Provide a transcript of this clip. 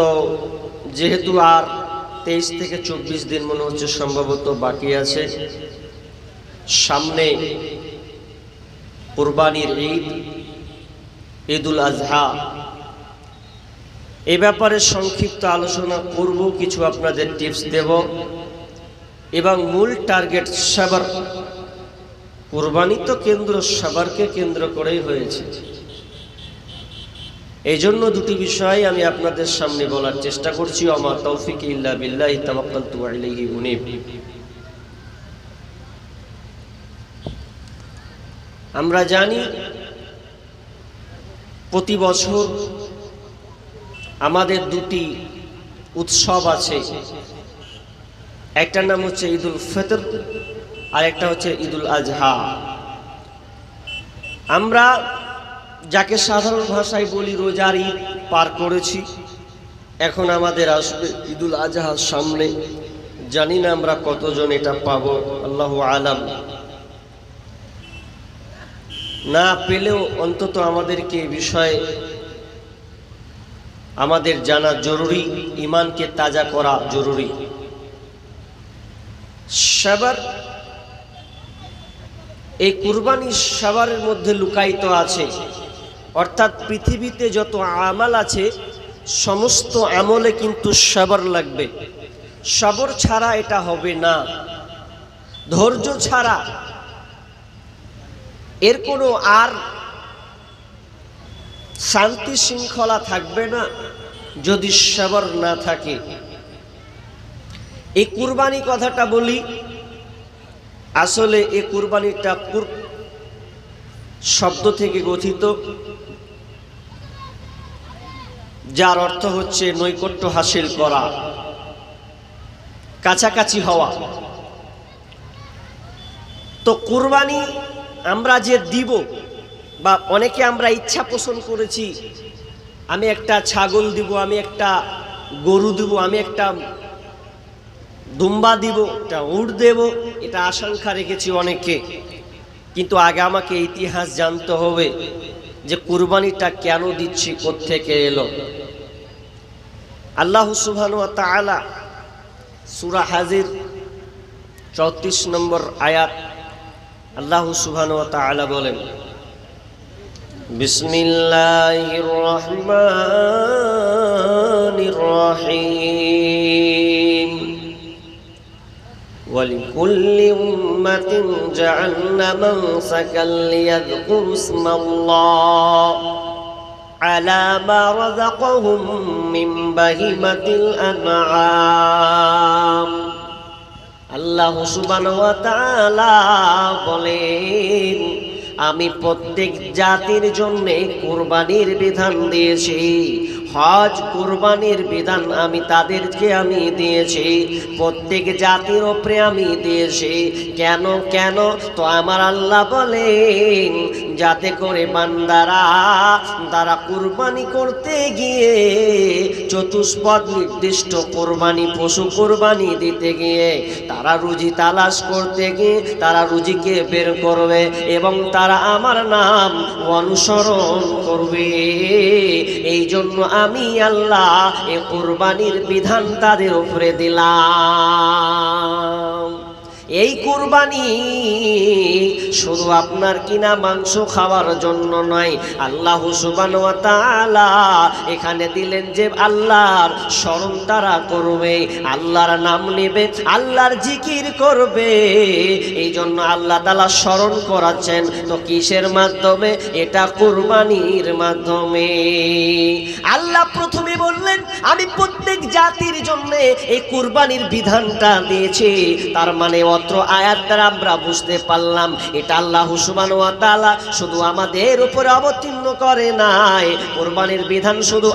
তো যেহেতু আর 23 থেকে 24 দিন মনে হচ্ছে সম্ভবত বাকি আছে, সামনে কুরবানির ঈদ, ঈদুল আজহা, এ ব্যাপারে সংক্ষিপ্ত আলোচনা করব, কিছু আপনাদের টিপস দেব এবং মূল টার্গেট সবার। কুরবানি তো কেন্দ্র সবারকে কেন্দ্র করেই হয়েছে, এই জন্য দুটি বিষয় আমি আপনাদের সামনে বলার চেষ্টা করছি। ওমা তৌফিক ইল্লা বিল্লাহি তাওয়াক্কালতু আলাইহি উনীব। আমরা জানি প্রতি বছর আমাদের দুটি উৎসব আছে, একটার নাম হচ্ছে ঈদুল ফিতর আর একটা হচ্ছে ঈদুল আজহা। আমরা যাকে সাধারণ ভাষায় বলি রোজার ঈদ পার করেছি, এখন আমাদের আসবে ঈদুল আজহার সামনে। জানি না আমরা কতজন এটা পাবো, আল্লাহু আলাম। না পেলেও অন্তত আমাদেরকে এই বিষয়ে আমাদের জানা জরুরি, ঈমানকে তাজা করা জরুরি। সবার এই কুরবানি সবারের মধ্যে লুকায়িত আছে, অর্থাৎ পৃথিবীতে যত আমাল আছে সমস্ত আমলে কিন্তু সবর লাগবে। সবর ছাড়া এটা হবে না, ধৈর্য ছাড়া এর কোনো আর শান্তি শৃঙ্খলা থাকবে না যদি সবর না থাকে। এই কুরবানি কথাটা বলি, আসলে এই কুরবানিটা শব্দ থেকে গঠিত, যার অর্থ হচ্ছে নৈকট্য হাসিল করা, কাছাকাছি হওয়া। তো কুরবানি আমরা যে দিব, বা অনেকে আমরা ইচ্ছা পোষণ করেছি, আমি একটা ছাগল দিব, আমি একটা গরু দিব, আমি একটা দুম্বা দিব, একটা উট দেব, এটা আশঙ্কা রেখেছি অনেকে। কিন্তু আগে আমাকে ইতিহাস জানতে হবে যে কুরবানিটা কেন দিচ্ছি, কোত্থেকে এলো। আল্লাহ সুবহানাহু ওয়া তাআলা সূরা হাজির 34 নম্বর আয়াত, আল্লাহ সুবহানাহু ওয়া তাআলা বলেন, বিসমিল্লাহির রহমানির রহিম, ওয়ালিকুল্লি উম্মাতিন জাআলনা মানসাকান লিয়াযকুরু ইসমাল্লাহ আলা মা রাযাকাহুম মিন বাহিমাতিল আনআম। আল্লাহ সুবহানাহু ওয়া তাআলা বলেন, আমি প্রত্যেক জাতির জন্য কুরবানির বিধান দিয়েছি। হজ কুরবানির বিধান আমি তাদেরকে দিয়েছি, প্রত্যেক জাতির উপরে আমি দিয়েছি। কেন কেন? তো আমার আল্লাহ বলেন, যাতে করে বান্দারা তারা কুরবানি করতে গিয়ে চতুষ্পদ নির্দিষ্ট কুরবানি, পশু কুরবানি দিতে গিয়ে তারা রুজি তালাশ করতে গিয়ে তারা রুজিকে বের করবে এবং তারা আমার নাম অনুসরণ করবে। এই জন্য আমি আল্লাহ এই কুরবানির বিধান তাদের উপরে দিলাম। এই কুরবানি শুধু আপনার কিনা মাংস খাওয়ার জন্য নয়, আল্লাহ সুবহানাহু ওয়া তাআলা এখানে দিলেন যে আল্লাহর স্মরণ তারা করবে, আল্লাহর নাম নেবে, আল্লাহর জিকির করবে। এই জন্য আল্লাহ তাআলা স্মরণ করাচ্ছেন। তো কিসের মাধ্যমে? এটা কুরবানির মাধ্যমে। আল্লাহ প্রথমে বললেন, আমি প্রত্যেক জাতির জন্য এই কুরবানির বিধানটা দিয়েছি। তার মানে অত্র আয়াত দ্বারা আমরা বুঝতে পারলাম এটা আল্লাহ সুবহানাহু ওয়া তাআলা শুধু আমাদের উপরে অবতীর্ণ করে নাই, কুরবানির বিধান শুধু